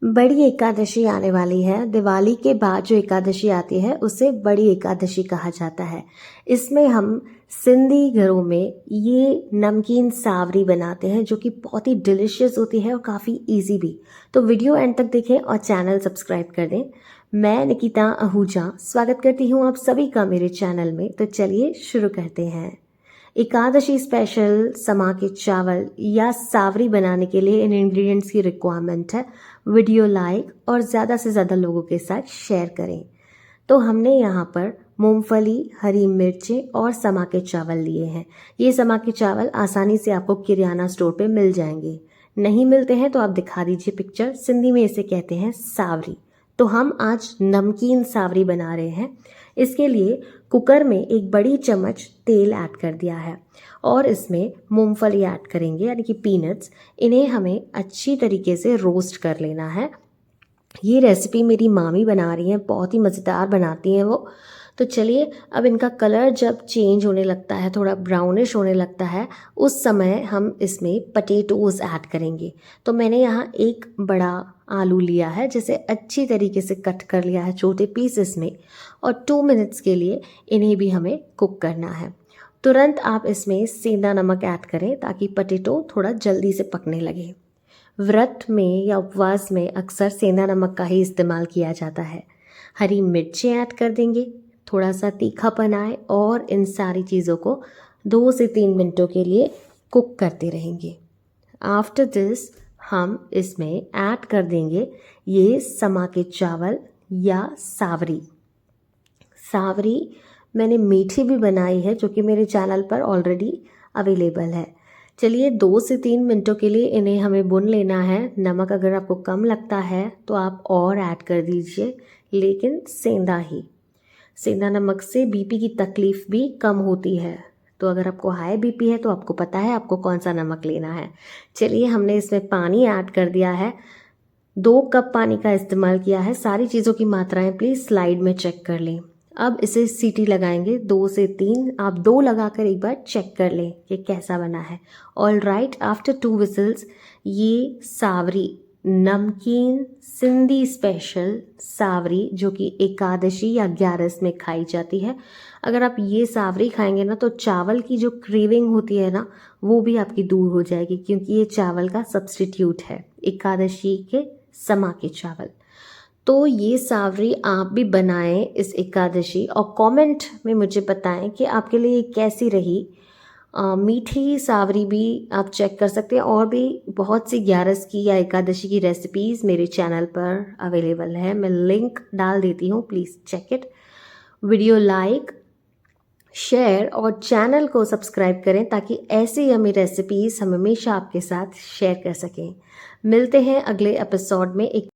बड़ी एकादशी आने वाली है। दिवाली के बाद जो एकादशी आती है उसे बड़ी एकादशी कहा जाता है। इसमें हम सिंधी घरों में ये नमकीन सावरी बनाते हैं जो कि बहुत ही डिलिशियस होती है और काफ़ी इजी भी। तो वीडियो एंड तक देखें और चैनल सब्सक्राइब कर दें। मैं निकिता आहूजा स्वागत करती हूँ आप सभी का मेरे चैनल में। तो चलिए शुरू करते हैं। एकादशी स्पेशल समा के चावल या सावरी बनाने के लिए इन इंग्रेडिएंट्स की रिक्वायरमेंट है। वीडियो लाइक और ज़्यादा से ज़्यादा लोगों के साथ शेयर करें। तो हमने यहाँ पर मूंगफली, हरी मिर्चें और समा के चावल लिए हैं। ये समा के चावल आसानी से आपको किराना स्टोर पे मिल जाएंगे। नहीं मिलते हैं तो आप दिखा दीजिए पिक्चर। सिंधी में इसे कहते हैं सावरी। तो हम आज नमकीन सावरी बना रहे हैं। इसके लिए कुकर में एक बड़ी चम्मच तेल ऐड कर दिया है और इसमें मूंगफली ऐड करेंगे यानी कि पीनट्स। इन्हें हमें अच्छी तरीके से रोस्ट कर लेना है। ये रेसिपी मेरी मामी बना रही हैं, बहुत ही मज़ेदार बनाती हैं वो। तो चलिए अब इनका कलर जब चेंज होने लगता है, थोड़ा ब्राउनिश होने लगता है, उस समय हम इसमें पटेटोज़ ऐड करेंगे। तो मैंने यहाँ एक बड़ा आलू लिया है जिसे अच्छी तरीके से कट कर लिया है छोटे पीसेस में और 2 मिनट्स के लिए इन्हें भी हमें कुक करना है। तुरंत आप इसमें सेंधा नमक ऐड करें ताकि पटेटो थोड़ा जल्दी से पकने लगे। व्रत में या उपवास में अक्सर सेंधा नमक का ही इस्तेमाल किया जाता है। हरी मिर्चें ऐड कर देंगे, थोड़ा सा तीखापन आए और इन सारी चीज़ों को 2 से 3 मिनटों के लिए कुक करते रहेंगे। आफ्टर दिस हम इसमें ऐड कर देंगे ये समा के चावल या सावरी। सावरी मैंने मीठी भी बनाई है जो कि मेरे चैनल पर ऑलरेडी अवेलेबल है। चलिए 2 से 3 मिनटों के लिए इन्हें हमें भून लेना है। नमक अगर आपको कम लगता है तो आप और ऐड कर दीजिए, लेकिन सेंधा ही। सेंधा नमक से बीपी की तकलीफ़ भी कम होती है। तो अगर आपको हाई बीपी है तो आपको पता है आपको कौन सा नमक लेना है। चलिए हमने इसमें पानी ऐड कर दिया है। 2 कप पानी का इस्तेमाल किया है। सारी चीज़ों की मात्राएं प्लीज़ स्लाइड में चेक कर लें। अब इसे सीटी लगाएंगे 2 से 3। आप 2 लगाकर एक बार चेक कर लें कि कैसा बना है। ऑल राइट, आफ्टर 2 विसल्स ये सावरी नमकीन सिंधी स्पेशल सावरी जो कि एकादशी या ग्यारस में खाई जाती है। अगर आप ये सावरी खाएंगे ना तो चावल की जो क्रेविंग होती है ना वो भी आपकी दूर हो जाएगी, क्योंकि ये चावल का सब्स्टिट्यूट है एकादशी के समा के चावल। तो ये सावरी आप भी बनाएं इस एकादशी और कमेंट में मुझे बताएं कि आपके लिए कैसी रही। मीठी सावरी भी आप चेक कर सकते हैं। और भी बहुत सी ग्यारस की या एकादशी की रेसिपीज़ मेरे चैनल पर अवेलेबल है। मैं लिंक डाल देती हूँ, please check it. Video like, share और चैनल को सब्सक्राइब करें ताकि ऐसी यम्मी रेसिपीज़ हम हमेशा आपके साथ शेयर कर सकें। मिलते हैं अगले एपिसोड में एक